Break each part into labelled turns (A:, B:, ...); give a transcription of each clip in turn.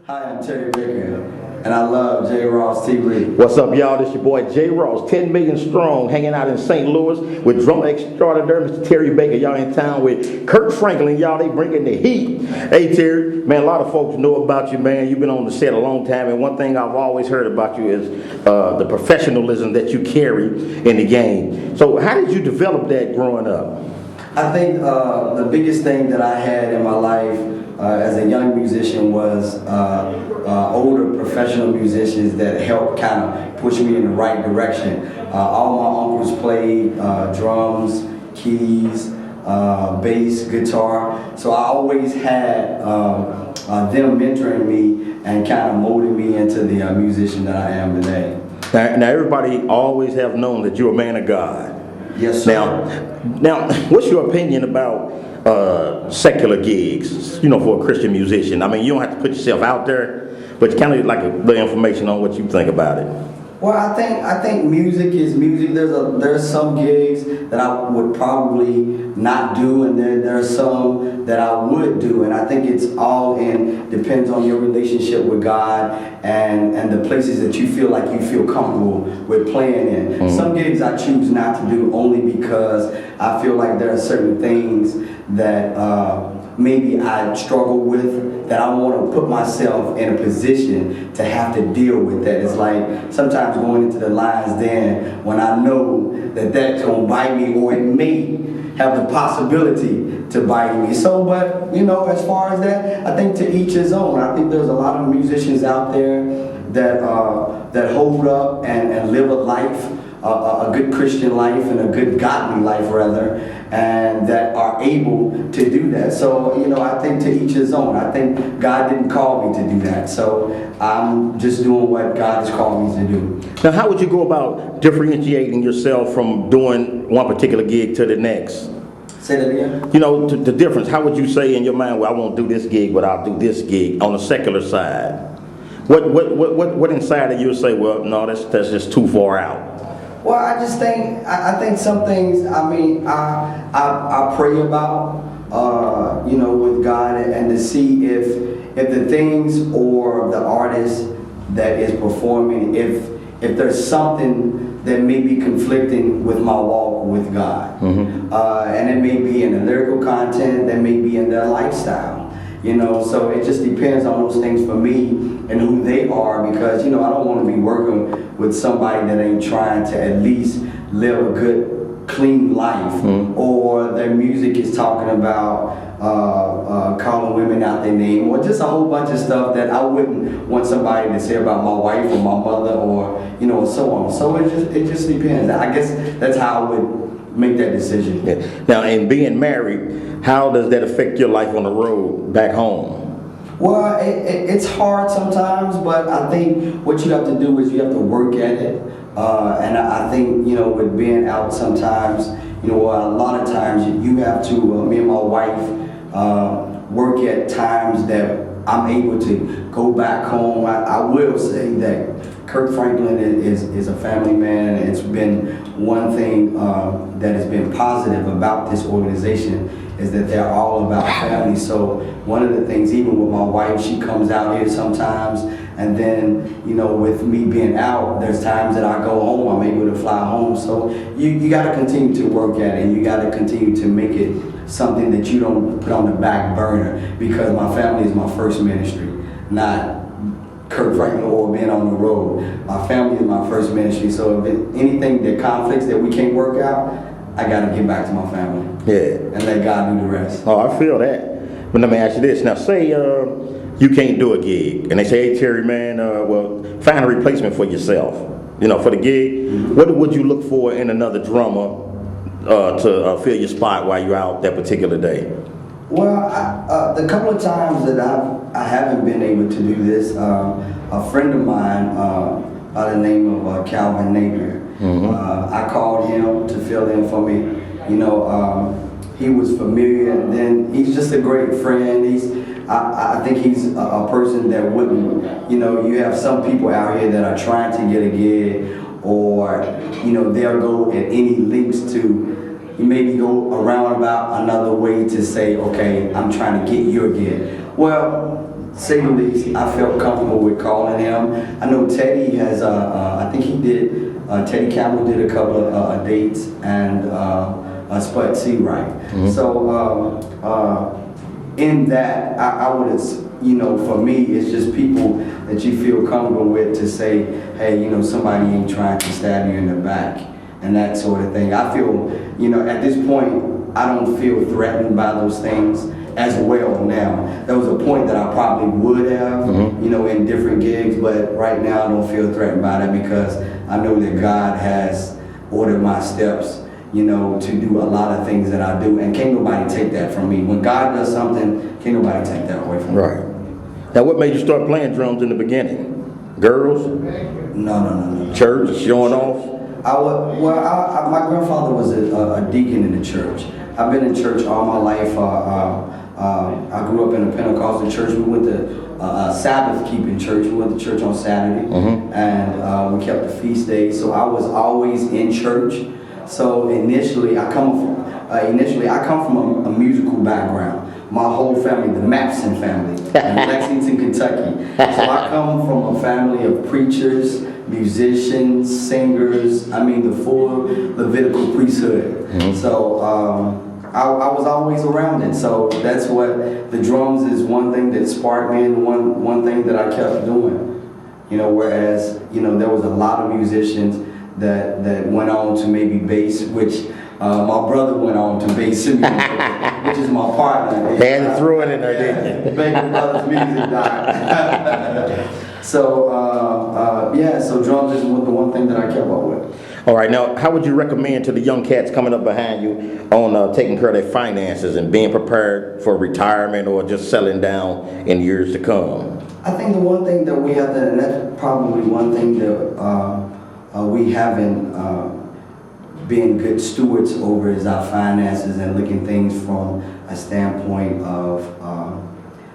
A: Hi, I'm Terry Baker, and I love Jross-tv.
B: What's up, y'all? This your boy J. Ross, 10 million strong, hanging out in St. Louis with drummer extraordinaire Mr. Terry Baker. Y'all in town with Kirk Franklin. Y'all, they bringing the heat. Hey, Terry, man, a lot of folks know about you, man. You've been on the set a long time, and one thing I've always heard about you is the professionalism that you carry in the game. So how did you develop that growing up?
A: I think the biggest thing that I had in my life as a young musician was older professional musicians that helped kind of push me in the right direction. All my uncles played drums, keys, bass, guitar, so I always had them mentoring me and kind of molding me into the musician that I am today.
B: Now everybody always have known that you're a man of God.
A: Yes, sir.
B: Now, what's your opinion about secular gigs, for a Christian musician? I mean, you don't have to put yourself out there, but you kind of like the information on what you think about it.
A: Well, I think music is music. There's some gigs that I would probably not do, and there are some that I would do. And I think it's all depends on your relationship with God and the places that you feel comfortable with playing in. Mm-hmm. Some gigs I choose not to do only because I feel like there are certain things that maybe I struggle with, that I want to put myself in a position to have to deal with that. It's like sometimes going into the lion's den when I know that that's going to bite me, or it may have the possibility to bite me. So, but as far as that, I think to each his own. I think there's a lot of musicians out there that hold up and live a life, a good Christian life and a good godly life rather, and that are able to do that. So, I think to each his own. I think God didn't call me to do that. So I'm just doing what God has called me to do.
B: Now, how would you go about differentiating yourself from doing one particular gig to the next?
A: Say that again?
B: The difference. How would you say in your mind, well, I won't do this gig, but I'll do this gig on the secular side? What inside of you would say, well, no, that's just too far out?
A: Well, I think some things, I pray about, with God, and to see if the things or the artist that is performing, if there's something that may be conflicting with my walk with God. Mm-hmm. And it may be in the lyrical content, that may be in their lifestyle. So it just depends on those things for me and who they are, because I don't want to be working with somebody that ain't trying to at least live a good, clean life, mm-hmm. or their music is talking about calling women out their name, or just a whole bunch of stuff that I wouldn't want somebody to say about my wife or my mother, or so on. So it just depends. I guess that's how I would make that decision.
B: Yeah. Now, in being married, how does that affect your life on the road back home?
A: Well, it's hard sometimes, but I think what you have to do is you have to work at it. And I think, with being out sometimes, a lot of times you have to, me and my wife, work at times that I'm able to go back home. I will say that Kirk Franklin is a family man, and it's been one thing that has been positive about this organization is that they're all about family. So one of the things, even with my wife, she comes out here sometimes, and then, with me being out, there's times that I go home, I'm able to fly home. So you got to continue to work at it, and you got to continue to make it something that you don't put on the back burner, because my family is my first ministry, not Kirk Franklin or being on the road. My family is my first ministry, so if anything that conflicts that we can't work out, I got to get back to my family.
B: Yeah.
A: And let God do the rest.
B: Oh, I feel that. But let me ask you this. Now, say you can't do a gig, and they say, hey, Terry, man, well, find a replacement for yourself, for the gig. Mm-hmm. What would you look for in another drummer to fill your spot while you're out that particular day?
A: Well, the couple of times that I haven't been able to do this, a friend of mine by the name of Calvin Napier, mm-hmm. I called him to fill in for me. He was familiar, and then he's just a great friend. I think he's a person that wouldn't, you have some people out here that are trying to get a gig, or, they'll go at any lengths to maybe go around about another way to say, okay, I'm trying to get your gig. Well, say the least, I felt comfortable with calling him. I know Teddy has, I think he did, Teddy Campbell did a couple of dates, and Spud Seawright. So in that, I would, you know, for me, it's just people that you feel comfortable with to say, hey, you know, somebody ain't trying to stab you in the back and that sort of thing. I feel, you know, at this point, I don't feel threatened by those things as well now. There was a point that I probably would have, you know, in different gigs, but right now I don't feel threatened by that because I know that God has ordered my steps, you know, to do a lot of things that I do, and can't nobody take that from me. When God does something, can't nobody take that away from me.
B: Right. Now, what made you start playing drums in the beginning? Girls?
A: No.
B: Church? Showing off?
A: My grandfather was a deacon in the church. I've been in church all my life. I grew up in a Pentecostal church. We went to Sabbath keeping church. We went to church on Saturday, and we kept the feast days. So I was always in church. So initially, I come from a musical background. My whole family, the Mapson family, in Lexington, Kentucky. So I come from a family of preachers, musicians, singers. I mean, the full Levitical priesthood. So I was always around it. So that's what the drums is. One thing that sparked me, and one thing that I kept doing. You know, whereas, you know, there was a lot of musicians that went on to maybe bass, which my brother went on to bass music, which is my partner.
B: They had to throw it in there, didn't they?
A: Baker Brothers Music died. So drums is the one thing that I kept up with.
B: All right, now, how would you recommend to the young cats coming up behind you on taking care of their finances and being prepared for retirement or just settling down in years to come?
A: I think the one thing that we have to, and that's probably one thing that we haven't been good stewards over is our finances, and looking things from a standpoint of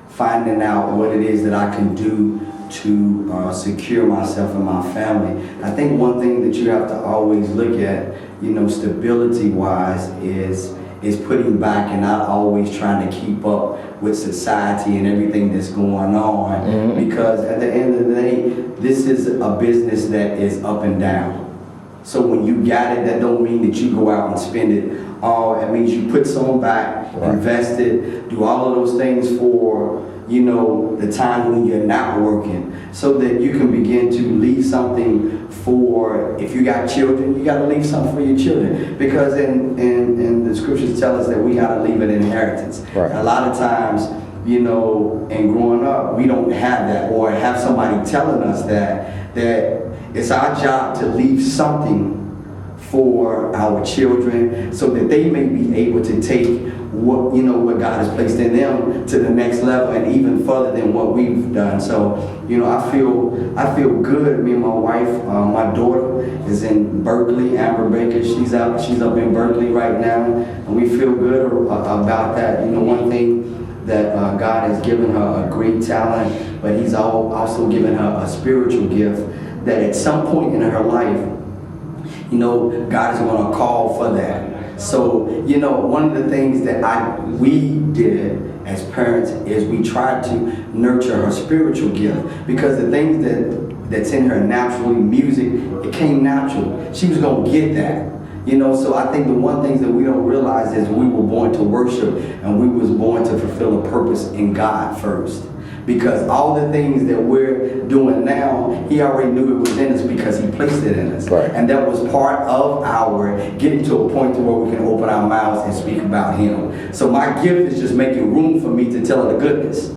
A: finding out what it is that I can do to secure myself and my family. I think one thing that you have to always look at, you know, stability-wise, is putting back and not always trying to keep up with society and everything that's going on. Because at the end of the day, this is a business that is up and down. So when you got it, that don't mean that you go out and spend it all. It means you put some back, invest it, do all of those things for, you know, the time when you're not working, so that you can begin to leave something for, if you got children, you got to leave something for your children. Because in the scriptures tell us that we got to leave an inheritance.
B: Right.
A: A lot of times, you know, and growing up, we don't have that, or have somebody telling us that it's our job to leave something for our children, so that they may be able to take what, you know, what God has placed in them to the next level and even further than what we've done. So, you know, I feel good. Me and my wife, my daughter is in Berkeley, Amber Baker. She's up in Berkeley right now, and we feel good about that. You know, one thing that God has given her a great talent, but He's also given her a spiritual gift that at some point in her life, you know, God is going to call for that. So, you know, one of the things that we did as parents is we tried to nurture her spiritual gift, because the things that's in her naturally, music, it came natural. She was going to get that. You know, so I think the one thing that we don't realize is we were born to worship, and we was born to fulfill a purpose in God first. Because all the things that we're doing now, He already knew it was in us because He placed it in us.
B: Right.
A: And that was part of our getting to a point to where we can open our mouths and speak about Him. So my gift is just making room for me to tell the goodness.